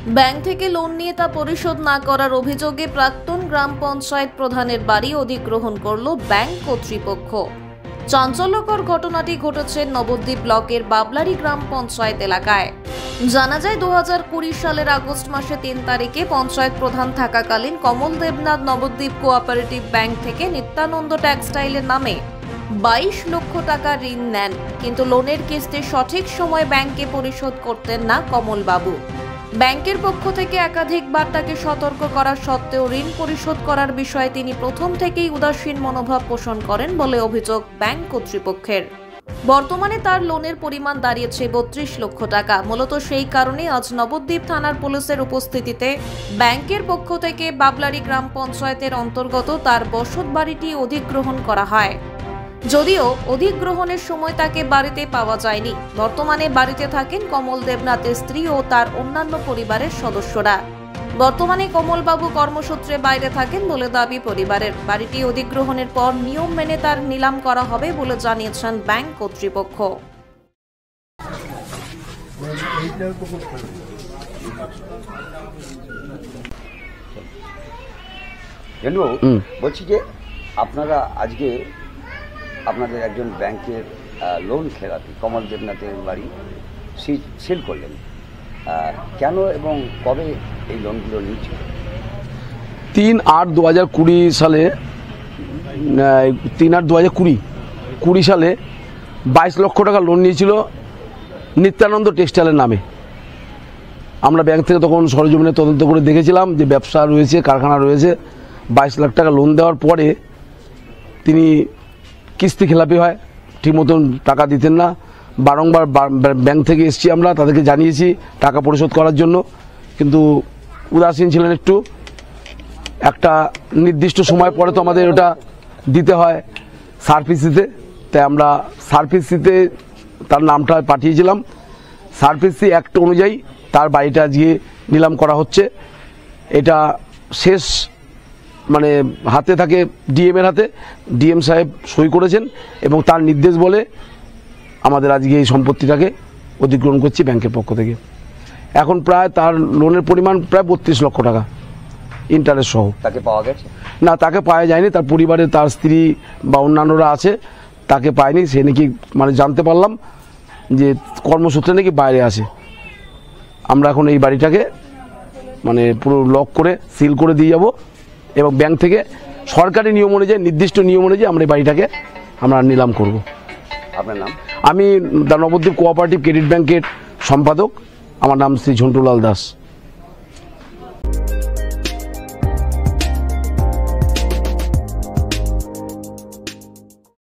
Bank থেকে loan নিয়ে তা পরিশোধ না করার অভিযোগে প্রাক্তন গ্রাম পঞ্চায়েত প্রধানের বাড়ি অধিগ্রহণ করল ব্যাংক কর্তৃপক্ষ। চাঞ্চল্যকর ঘটনাটি ঘটেছে নবদ্বীপ ব্লকের বাবলারি গ্রাম পঞ্চায়েত এলাকায়। জানা যায় 2020 সালের আগস্ট মাসে 3 তারিখে পঞ্চায়েত প্রধান থাকাকালীন কমল দেবনাথ নবদ্বীপ কোঅপারেটিভ ব্যাংক থেকে নিত্যানন্দ টেক্সটাইলের নামে 22 লক্ষ টাকা ঋণ নেন, কিন্তু লোনের কিস্তি সঠিক সময় ব্যাংকে পরিশোধ করতেন না কমল বাবু। ব্যাংকের পক্ষ থেকে একাধিকবার তাকে সতর্ক করা সত্ত্বেও ঋণ পরিশোধ করার বিষয়ে তিনি প্রথম থেকেই উদাসীন মনোভাব পোষণ করেন বলে অভিযোগ ব্যাংক কর্তৃপক্ষের। বর্তমানে তার লোনের পরিমাণ দাঁড়িয়েছে 32 লক্ষ টাকা। মূলত সেই কারণে আজ নবদ্বীপ থানার পুলিশের উপস্থিতিতে ব্যাংকের পক্ষ থেকে বাবলারি গ্রাম পঞ্চায়েতের অন্তর্গত তার বসত বাড়িটি অধিগ্রহণ করা হয়। যদিও অধিগ্রহণের সময় তাকে বাড়িতে পাওয়া যায়নি। বর্তমানে বাড়িতে থাকেন কমল দেবনাথের স্ত্রী ও তার অন্যান্য পরিবারের সদস্যরা। বর্তমানে কমলবাবু কর্মসূত্রে বাইরে থাকেন বলে দাবি পরিবারের। বাড়িটি অধিগ্রহণের পর নিয়ম মেনে তার নিলাম করা হবে বলে জানিয়েছেন ব্যাংক কর্তৃপক্ষ। বলছি যে আপনারা আজকে আপনাদের একজন ব্যাংকের লোন খেলাপি কমল দেবনাথের বাড়ি সিল করলেন, কেন এবং কবে এই লোনগুলো নিয়েছিল? 3/8/2020 সালে 3/8/2020 সালে 22 লক্ষ টাকা লোন নিয়েছিল নিত্যানন্দ টেক্সটাইলের নামে। আমরা ব্যাংক থেকে তখন সরজমিনে তদন্ত করে দেখেছিলাম যে ব্যবসা রয়েছে, কারখানা রয়েছে। 22 লাখ টাকা লোন দেওয়ার পরে তিনি কিস্তি খেলাপি হয়, ঠিক মতন টাকা দিতেন না। বারংবার ব্যাংক থেকে এসেছি, আমরা তাদেরকে জানিয়েছি টাকা পরিশোধ করার জন্য, কিন্তু উদাসীন ছিলেন একটু। একটা নির্দিষ্ট সময় পরে তো আমাদের ওটা দিতে হয় সার্ভিসিতে, তাই আমরা সার্ভিসিতে তার নামটা পাঠিয়েছিলাম। সার্ভিসি অ্যাক্ট অনুযায়ী তার বাড়িটা আজকে নিলাম করা হচ্ছে। এটা শেষ মানে হাতে থাকে ডিএম এর হাতে, ডিএম সাহেব সই করেছেন এবং তার নির্দেশ বলে আমাদের আজকে এই সম্পত্তিটাকে অধিগ্রহণ করছি ব্যাংকের পক্ষ থেকে। এখন প্রায় তার লোনের পরিমাণ প্রায় 32 লক্ষ টাকা ইন্টারেস্ট সহ। তাকে পাওয়া গেছে না, তাকে পাওয়া যায়নি। তার পরিবারে তার স্ত্রী বা অন্যান্যরা আছে, তাকে পায়নি। সে নাকি মানে জানতে পারলাম যে কর্মসূত্রে নাকি বাইরে আছে। আমরা এখন এই বাড়িটাকে মানে পুরো লক করে সিল করে দিয়ে যাব এবং ব্যাংক থেকে সরকারি নিয়ম অনুযায়ী, নির্দিষ্ট নিয়ম অনুযায়ী আমরা এই বাড়িটাকে আমরা নিলাম করব। আপনার নাম? আমি নবদ্বীপ কোঅপারেটিভ ক্রেডিট ব্যাংকের সম্পাদক। আমার নাম শ্রী ঝন্টুলাল দাস।